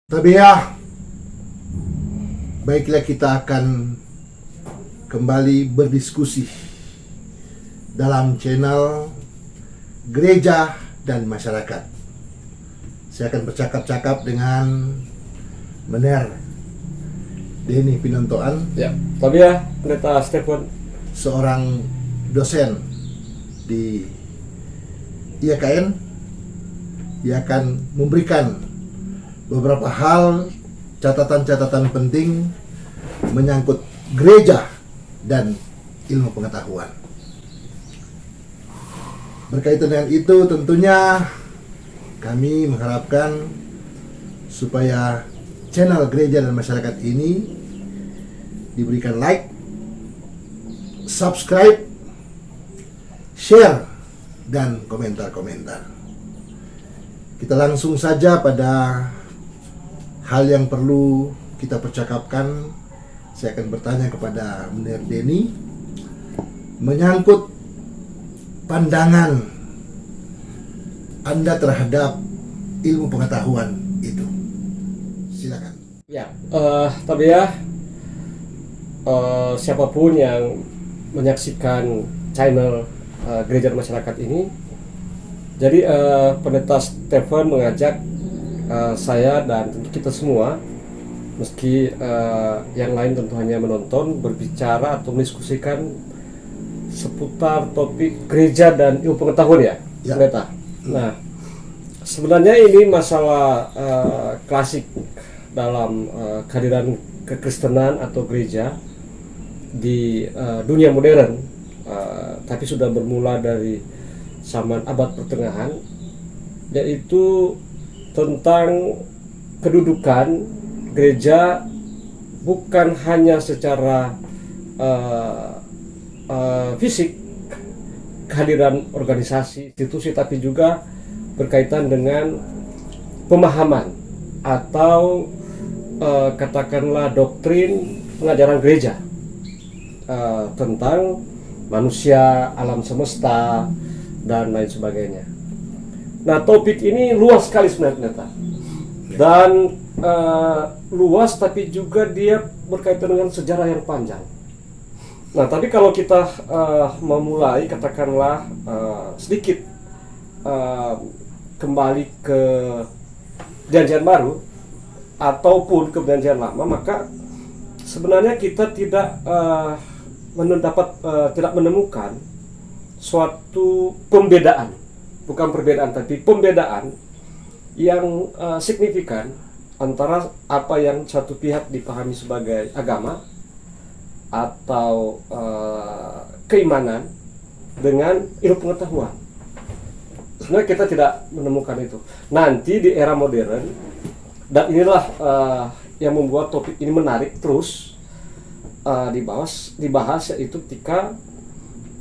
Tapi ya, baiklah kita akan kembali berdiskusi dalam channel Gereja dan Masyarakat. Saya akan bercakap-cakap dengan Mener Denny Pinontoan. Ya, tapi ya, Pendeta Stephen, seorang dosen di IAKN. Ia akan memberikan beberapa hal, catatan-catatan penting menyangkut gereja dan ilmu pengetahuan. Berkaitan dengan itu, tentunya kami mengharapkan supaya channel Gereja dan Masyarakat ini diberikan like, subscribe, share, dan komentar-komentar. Kita langsung saja pada hal yang perlu kita percakapkan. Saya akan bertanya kepada Mener Denny menyangkut pandangan Anda terhadap ilmu pengetahuan itu. Silakan. ya, tapi ya, siapapun yang menyaksikan channel Gereja dan Masyarakat ini, jadi Pendeta Stephen mengajak saya dan tentu kita semua, meski yang lain tentu hanya menonton, berbicara atau mendiskusikan seputar topik gereja dan ilmu pengetahuan ya, Pendeta. Nah, sebenarnya ini masalah klasik dalam kehadiran kekristenan atau gereja di dunia modern, tapi sudah bermula dari zaman abad pertengahan, yaitu tentang kedudukan gereja bukan hanya secara fisik, kehadiran organisasi, institusi, tapi juga berkaitan dengan pemahaman atau katakanlah doktrin pengajaran gereja tentang manusia, alam semesta, dan lain sebagainya. Nah, topik ini luas sekali sebenarnya, dan luas, tapi juga dia berkaitan dengan sejarah yang panjang. Nah, tapi kalau kita memulai, katakanlah sedikit kembali ke Perjanjian Baru ataupun ke Perjanjian Lama, maka sebenarnya kita tidak tidak menemukan suatu pembedaan, bukan perbedaan tapi pembedaan yang signifikan antara apa yang satu pihak dipahami sebagai agama atau keimanan dengan ilmu pengetahuan. Sebenarnya kita tidak menemukan itu. Nanti di era modern, dan inilah yang membuat topik ini menarik terus dibahas, yaitu ketika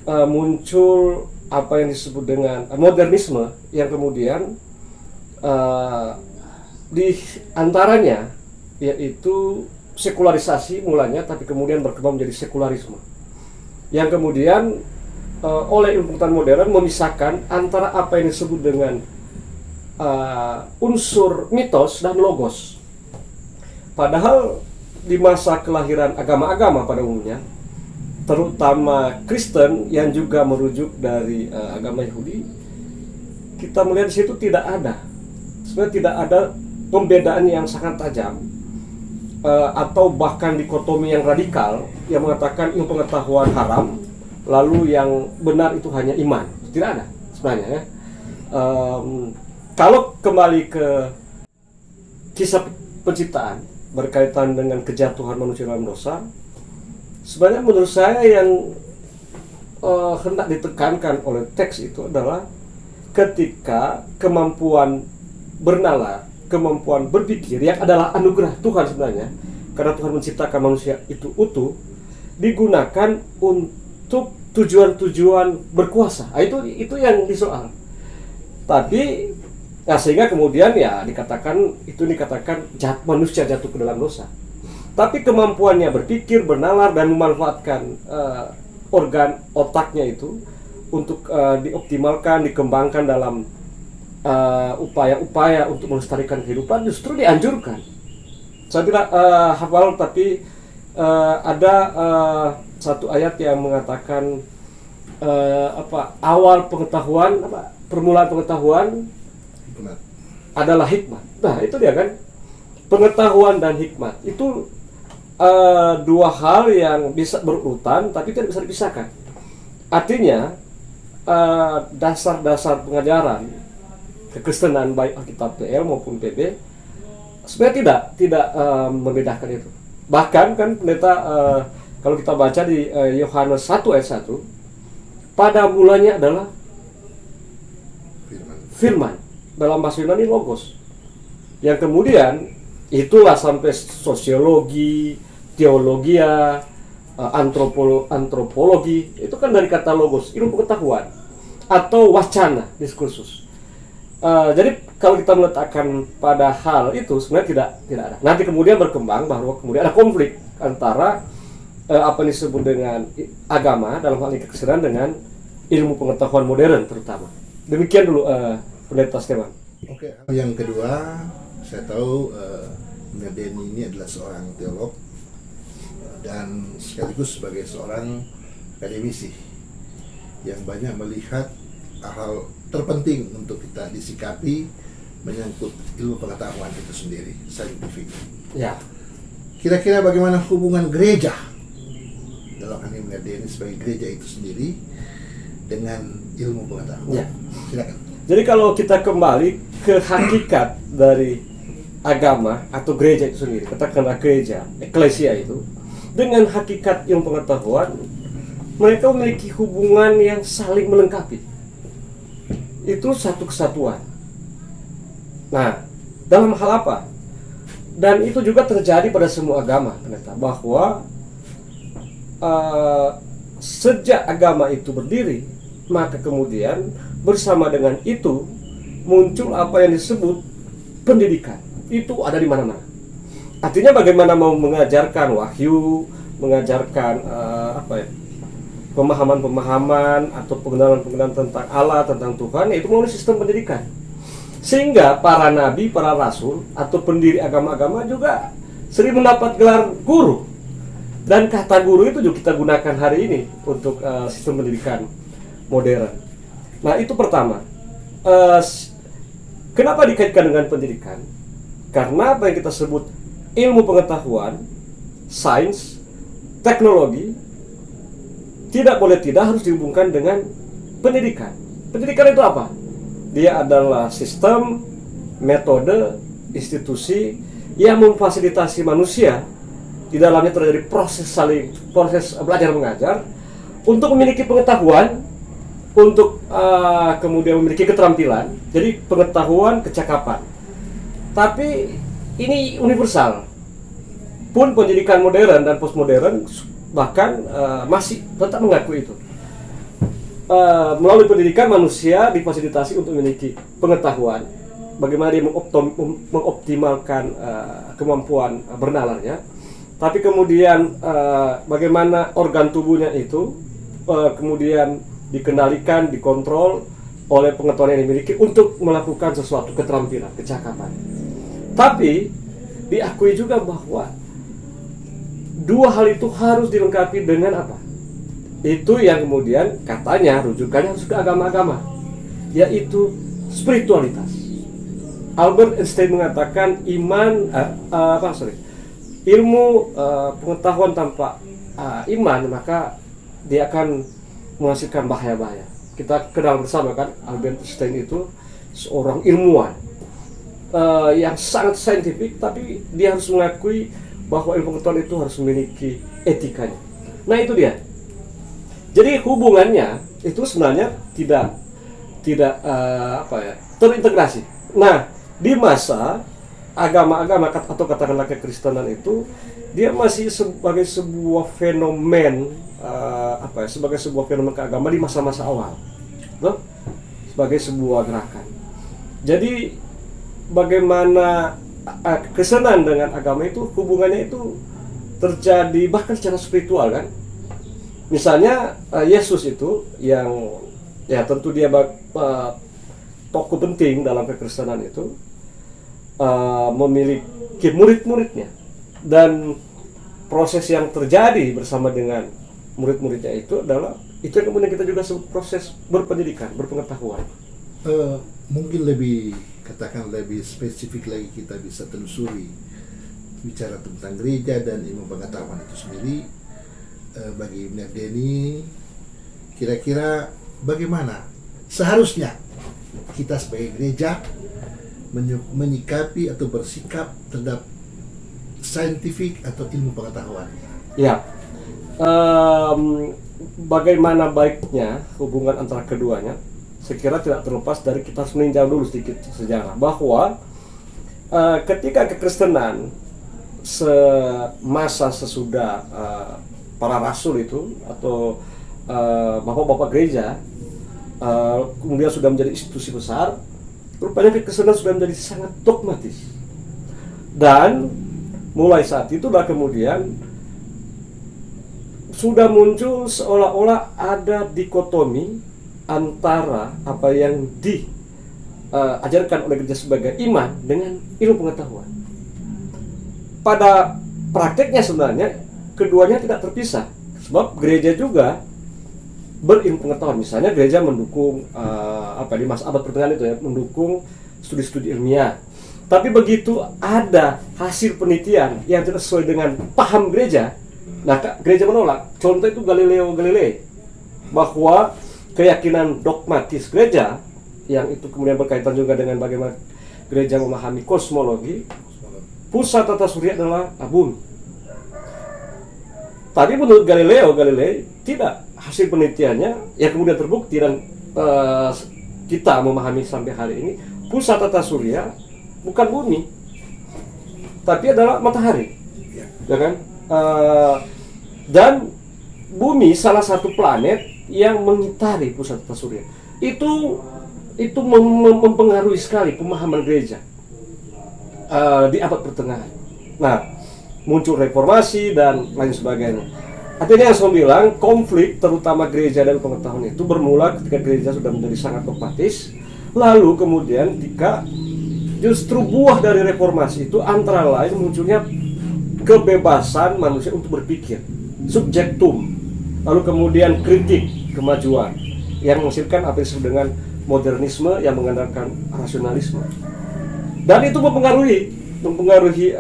muncul apa yang disebut dengan modernisme, yang kemudian di antaranya yaitu sekularisasi mulanya, tapi kemudian berkembang menjadi sekularisme, yang kemudian oleh ilmu pengetahuan modern memisahkan antara apa yang disebut dengan unsur mitos dan logos. Padahal di masa kelahiran agama-agama pada umumnya, terutama Kristen yang juga merujuk dari agama Yahudi, kita melihat di situ sebenarnya tidak ada pembedaan yang sangat tajam atau bahkan dikotomi yang radikal yang mengatakan ilmu pengetahuan haram, lalu yang benar itu hanya iman. Tidak ada sebenarnya ya. Kalau kembali ke kisah penciptaan berkaitan dengan kejatuhan manusia dalam dosa, sebenarnya menurut saya yang hendak ditekankan oleh teks itu adalah ketika kemampuan bernalar, kemampuan berpikir yang adalah anugerah Tuhan sebenarnya, karena Tuhan menciptakan manusia itu utuh, digunakan untuk tujuan-tujuan berkuasa. Itu yang disoal. Tapi sehingga kemudian dikatakan manusia jatuh ke dalam dosa. Tapi kemampuannya berpikir, bernalar, dan memanfaatkan organ otaknya itu untuk dioptimalkan, dikembangkan dalam upaya-upaya untuk melestarikan kehidupan justru dianjurkan. Saya tidak hafal, tapi ada satu ayat yang mengatakan awal pengetahuan, permulaan pengetahuan Hikmat. adalah hikmat. Nah, itu dia kan, pengetahuan dan hikmat itu dua hal yang bisa berurutan tapi tidak bisa dipisahkan. Artinya dasar-dasar pengajaran kekristenan baik Alkitab PL maupun PB sebenarnya tidak membedakan itu. Bahkan kan pendeta, kalau kita baca di Yohanes 1 ayat 1, pada mulanya adalah firman, dalam bahasa Yunani logos, yang kemudian itulah sampai sosiologi, teologia, antropologi, itu kan dari kata logos, ilmu pengetahuan atau wacana, diskursus. Jadi kalau kita meletakkan pada hal itu sebenarnya tidak ada. Nanti kemudian berkembang bahwa kemudian ada konflik antara apa yang disebut dengan agama, dalam hal ini kekristenan, dengan ilmu pengetahuan modern terutama. Demikian dulu Pendeta Stevan. Oke, yang kedua, saya tahu Denny ini adalah seorang teolog dan sekaligus sebagai seorang akademisi yang banyak melihat hal terpenting untuk kita disikapi menyangkut ilmu pengetahuan itu sendiri, saintifik. Ya. Kira-kira bagaimana hubungan gereja, dalam hal ini Denny sebagai gereja itu sendiri, dengan ilmu pengetahuan? Ya. Silakan. Jadi kalau kita kembali ke hakikat dari agama atau gereja itu sendiri, katakanlah gereja, eklesia itu, dengan hakikat ilmu pengetahuan, mereka memiliki hubungan yang saling melengkapi. Itu satu kesatuan. Nah, dalam hal apa? Dan itu juga terjadi pada semua agama, ternyata, bahwa sejak agama itu berdiri, maka kemudian bersama dengan itu muncul apa yang disebut pendidikan. Itu ada di mana-mana. Artinya bagaimana mau mengajarkan wahyu, mengajarkan pemahaman-pemahaman atau pengenalan-pengenalan tentang Allah, tentang Tuhan, itu melalui sistem pendidikan. Sehingga para nabi, para rasul atau pendiri agama-agama juga sering mendapat gelar guru. Dan kata guru itu juga kita gunakan hari ini untuk sistem pendidikan modern. Nah, itu pertama. Kenapa dikaitkan dengan pendidikan? Karena apa yang kita sebut ilmu pengetahuan, sains, teknologi, tidak boleh tidak harus dihubungkan dengan pendidikan. Pendidikan itu apa? Dia adalah sistem, metode, institusi yang memfasilitasi manusia. Di dalamnya terjadi proses belajar mengajar untuk memiliki pengetahuan, untuk kemudian memiliki keterampilan. Jadi pengetahuan, kecakapan. Tapi ini universal. Pun pendidikan modern dan postmodern bahkan masih tetap mengaku itu. Melalui pendidikan manusia difasilitasi untuk memiliki pengetahuan, bagaimana dia mengoptimalkan kemampuan bernalarnya. Tapi kemudian bagaimana organ tubuhnya itu kemudian dikendalikan, dikontrol oleh pengetahuan yang dimiliki untuk melakukan sesuatu keterampilan, kecakapan. Tapi diakui juga bahwa dua hal itu harus dilengkapi dengan apa? Itu yang kemudian katanya rujukannya harus ke agama-agama, yaitu spiritualitas. Albert Einstein mengatakan ilmu pengetahuan tanpa iman, maka dia akan menghasilkan bahaya-bahaya. Kita kenal bersama kan, Albert Einstein itu seorang ilmuwan yang sangat saintifik, tapi dia harus mengakui bahwa ilmu pengetahuan itu harus memiliki etikanya. Nah, itu dia. Jadi hubungannya itu sebenarnya tidak terintegrasi. Nah, di masa agama-agama atau katakanlah kekristenan itu, dia masih sebagai sebuah fenomen sebagai sebuah fenomen keagama di masa-masa awal, sebagai sebuah gerakan. Jadi bagaimana kekristenan dengan agama itu hubungannya itu terjadi bahkan secara spiritual kan. Misalnya Yesus itu yang tentu dia tokoh penting dalam kekristenan itu, ke murid-muridnya, dan proses yang terjadi bersama dengan murid-muridnya itu adalah itu yang kemudian kita juga sebut proses berpendidikan, berpengetahuan. Mungkin katakan lebih spesifik lagi kita bisa telusuri bicara tentang gereja dan ilmu pengetahuan itu sendiri. Bagi Mr. Denny, kira-kira bagaimana seharusnya kita sebagai gereja menyikapi atau bersikap terhadap saintifik atau ilmu pengetahuan? Ya, bagaimana baiknya hubungan antara keduanya, saya kira tidak terlepas dari kita harus meninjau dulu sedikit sejarah bahwa ketika kekristenan semasa sesudah para rasul itu atau bapak-bapak gereja kemudian sudah menjadi institusi besar, rupanya kekristenan sudah menjadi sangat dogmatis, dan mulai saat itulah kemudian sudah muncul seolah-olah ada dikotomi antara apa yang diajarkan oleh gereja sebagai iman dengan ilmu pengetahuan. Pada prakteknya sebenarnya keduanya tidak terpisah, sebab gereja juga berilmu pengetahuan. Misalnya gereja mendukung di masa abad pertengahan itu ya, mendukung studi-studi ilmiah. Tapi begitu ada hasil penelitian yang tidak sesuai dengan paham gereja, nah gereja menolak. Contoh itu Galileo Galilei, bahwa keyakinan dogmatis gereja yang itu kemudian berkaitan juga dengan bagaimana gereja memahami kosmologi, pusat tata surya adalah bumi. Tapi menurut Galileo Galilei tidak, hasil penelitiannya yang kemudian terbukti dan kita memahami sampai hari ini, pusat tata surya bukan bumi, tapi adalah matahari, ya kan? Dan bumi salah satu planet yang mengitari pusat tata surya. Itu mempengaruhi sekali pemahaman gereja di abad pertengahan. Nah, muncul reformasi dan lain sebagainya. Artinya yang saya bilang, konflik terutama gereja dan pengetahuan itu bermula ketika gereja sudah menjadi sangat dogmatis. Lalu kemudian ketika justru buah dari reformasi itu antara lain munculnya kebebasan manusia untuk berpikir, subjektum, lalu kemudian kritik kemajuan yang menghasilkan apa yang disebut dengan modernisme yang mengandalkan rasionalisme. Dan itu mempengaruhi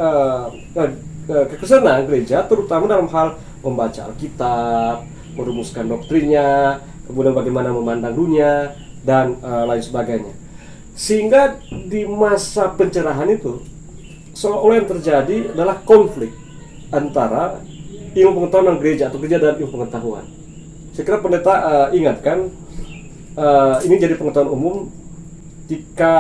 kekristenan gereja, terutama dalam hal membaca Alkitab, merumuskan doktrinnya, kemudian bagaimana memandang dunia, dan lain sebagainya. Sehingga di masa pencerahan itu, seolah-olah yang terjadi adalah konflik antara ilmu pengetahuan dan gereja, atau gereja dan ilmu pengetahuan. Saya kira pendeta ingatkan, ini jadi pengetahuan umum jika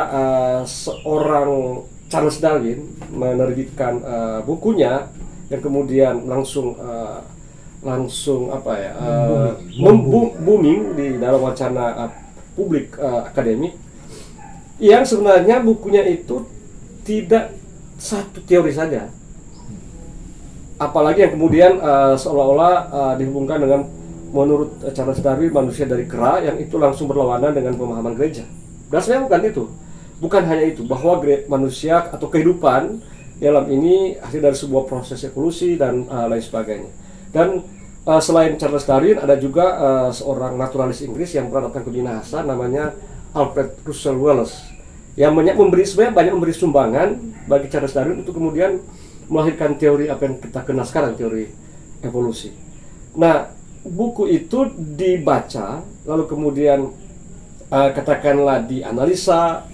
seorang Charles Darwin menerbitkan bukunya yang kemudian langsung booming di dalam wacana publik akademik, yang sebenarnya bukunya itu tidak satu teori saja, apalagi yang kemudian seolah-olah dihubungkan dengan menurut Charles Darwin manusia dari kera, yang itu langsung berlawanan dengan pemahaman gereja. Dan sebenarnya bukan itu. Bukan hanya itu, bahwa manusia atau kehidupan dalam ini hasil dari sebuah proses evolusi dan lain sebagainya. Dan selain Charles Darwin, ada juga seorang naturalis Inggris yang pernah datang ke Minahasa, namanya Alfred Russel Wallace, yang banyak memberi sumbangan bagi Charles Darwin untuk kemudian melahirkan teori apa yang kita kenal sekarang, teori evolusi. Nah, buku itu dibaca, lalu kemudian katakanlah dianalisa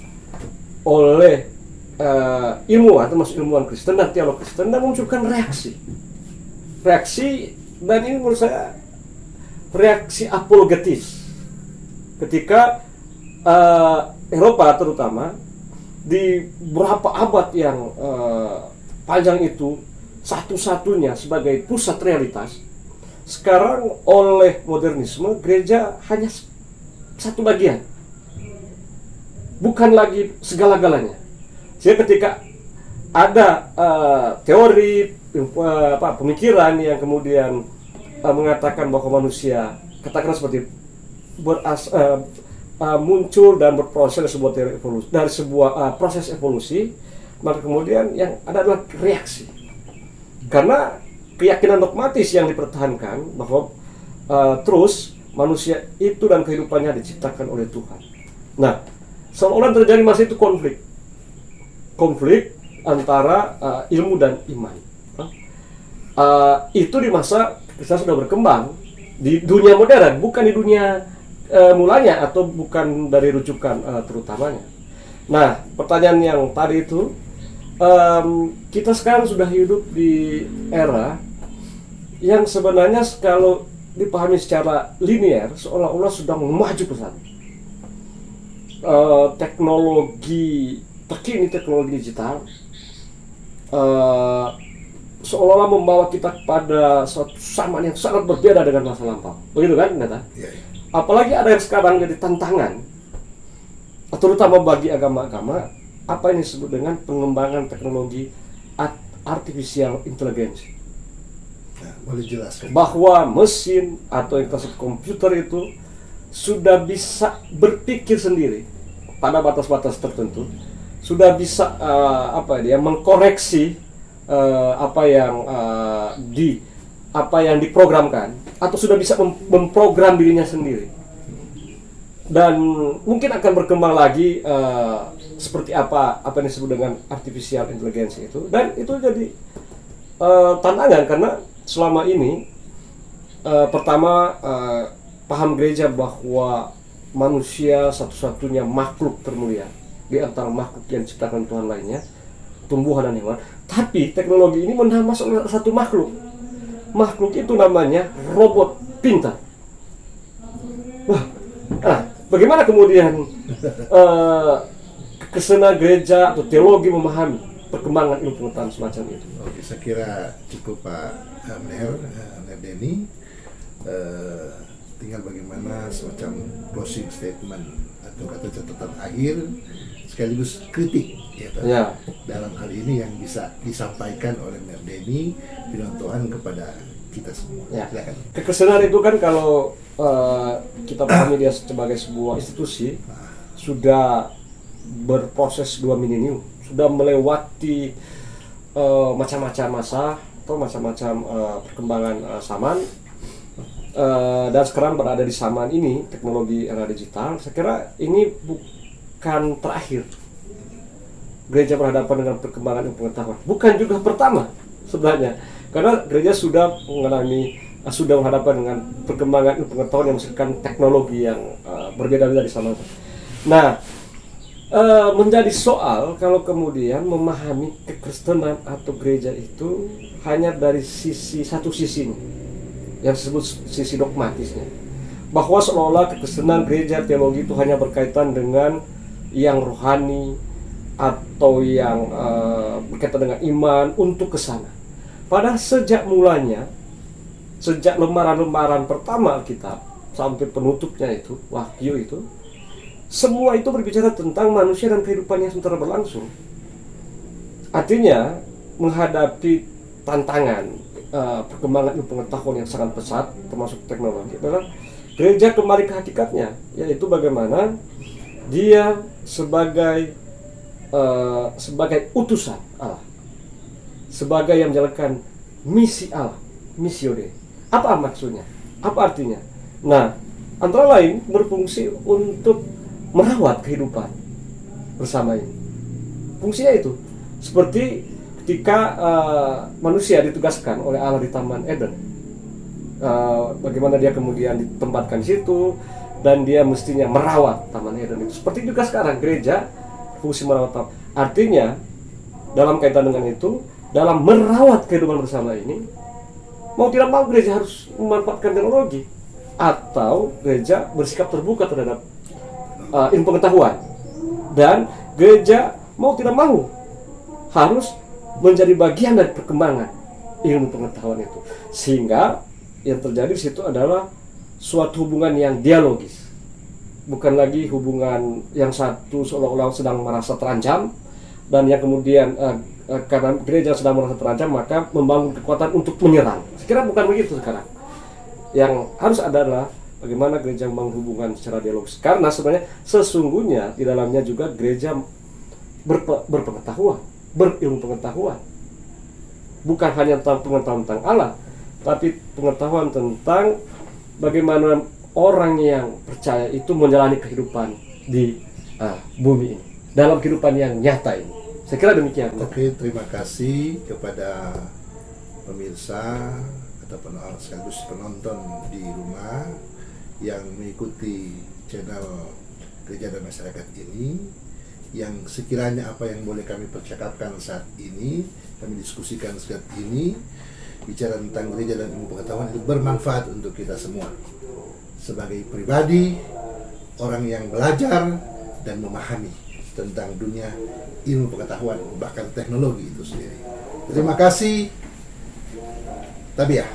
oleh ilmuwan, termasuk ilmuwan Kristen dan teolog Kristen, dan memunculkan reaksi, dan ini menurut saya reaksi apologetis ketika Eropa terutama di beberapa abad yang panjang itu satu-satunya sebagai pusat realitas. Sekarang oleh modernisme, gereja hanya satu bagian, bukan lagi segala-galanya. Jadi ketika ada teori pemikiran yang kemudian mengatakan bahwa manusia, katakanlah seperti muncul dan berproses dari sebuah teori evolusi, dari sebuah proses evolusi, maka kemudian yang ada adalah reaksi. Karena keyakinan dogmatis yang dipertahankan bahwa terus manusia itu dan kehidupannya diciptakan oleh Tuhan. Nah, seolah-olah terjadi masa itu konflik antara ilmu dan iman. Itu di masa kita sudah berkembang di dunia modern, bukan di dunia mulanya atau bukan dari rujukan terutamanya. Nah, pertanyaan yang tadi itu, kita sekarang sudah hidup di era yang sebenarnya kalau dipahami secara linear seolah-olah sedang maju pesat. Teknologi terkini, teknologi digital seolah-olah membawa kita kepada suatu zaman yang sangat berbeda dengan masa lampau. Begitu kan, Neta? Ya. Apalagi ada yang sekarang jadi tantangan, terutama bagi agama-agama, apa yang disebut dengan pengembangan teknologi artificial intelligence. Nah, boleh jelaskan? Bahwa mesin atau yang kita sebut komputer itu sudah bisa berpikir sendiri pada batas-batas tertentu, sudah bisa mengkoreksi apa yang diprogramkan, atau sudah bisa memprogram dirinya sendiri, dan mungkin akan berkembang lagi seperti apa yang disebut dengan artificial intelligence itu. Dan itu jadi tantangan karena selama ini pertama paham gereja bahwa manusia satu-satunya makhluk termulia di antara makhluk yang diciptakan Tuhan lainnya, tumbuhan dan hewan. Tapi teknologi ini menambah satu makhluk. Makhluk itu namanya robot pintar. Wah, bagaimana kemudian kesenian gereja atau teologi memahami perkembangan ilmu pengetahuan semacam itu? Oke, saya kira cukup Pak Amner Denny. Tinggal bagaimana semacam closing statement atau kata catatan akhir sekaligus kritik ya. Dalam hal ini yang bisa disampaikan oleh Mer Denny firman Tuhan kepada kita semua. Ya. Silakan. Kekristenan itu kan kalau kita pahami dia sebagai sebuah institusi sudah berproses 2 milenium, sudah melewati macam-macam masa atau macam-macam perkembangan zaman, dan sekarang berada di zaman ini teknologi era digital. Saya kira ini bukan terakhir gereja berhadapan dengan perkembangan ilmu pengetahuan, bukan juga pertama sebenarnya, karena gereja sudah menghadapan dengan perkembangan ilmu pengetahuan yang menghasilkan teknologi yang berbeda-beda di sana. Nah, menjadi soal kalau kemudian memahami kekristenan atau gereja itu hanya dari satu sisinya, yang disebut sisi dogmatisnya, bahwa seolah-olah kekristenan, gereja, teologi itu hanya berkaitan dengan yang rohani atau yang berkaitan dengan iman untuk kesana. Padahal sejak mulanya, sejak lembaran-lembaran pertama Alkitab sampai penutupnya itu, Wahyu itu, semua itu berbicara tentang manusia dan kehidupannya sementara berlangsung. Artinya menghadapi tantangan perkembangan ilmu pengetahuan yang sangat pesat, termasuk teknologi, adalah gereja kembali ke hakikatnya, yaitu bagaimana dia sebagai utusan Allah, sebagai yang menjalankan misi Allah, missio Dei. Apa maksudnya? Apa artinya? Nah, antara lain berfungsi untuk merawat kehidupan bersama ini. Fungsinya itu seperti ketika manusia ditugaskan oleh Allah di Taman Eden, bagaimana dia kemudian ditempatkan di situ dan dia mestinya merawat Taman Eden itu. Seperti juga sekarang gereja fungsi merawat taman. Artinya dalam kaitan dengan itu, dalam merawat kehidupan bersama ini, mau tidak mau gereja harus memanfaatkan teknologi, atau gereja bersikap terbuka terhadap ilmu pengetahuan, dan gereja mau tidak mau harus menjadi bagian dari perkembangan ilmu pengetahuan itu, sehingga yang terjadi di situ adalah suatu hubungan yang dialogis, bukan lagi hubungan yang satu seolah-olah sedang merasa terancam, dan yang kemudian karena gereja sedang merasa terancam maka membangun kekuatan untuk menyerang. Sekira bukan begitu sekarang. Yang harus adalah bagaimana gereja membangun hubungan secara dialogis, karena sebenarnya sesungguhnya di dalamnya juga gereja berpengetahuan, berilmu pengetahuan. Bukan hanya tentang pengetahuan tentang Allah, tapi pengetahuan tentang bagaimana orang yang percaya itu menjalani kehidupan di bumi ini, dalam kehidupan yang nyata ini. Saya kira demikian. Oke, terima kasih kepada pemirsa ataupun sekaligus penonton di rumah yang mengikuti channel Gereja dan Masyarakat ini, yang sekiranya apa yang boleh kami percakapkan saat ini, kami diskusikan saat ini, bicara tentang gereja dan ilmu pengetahuan, itu bermanfaat untuk kita semua sebagai pribadi, orang yang belajar dan memahami tentang dunia ilmu pengetahuan, bahkan teknologi itu sendiri. Terima kasih. Tabiah.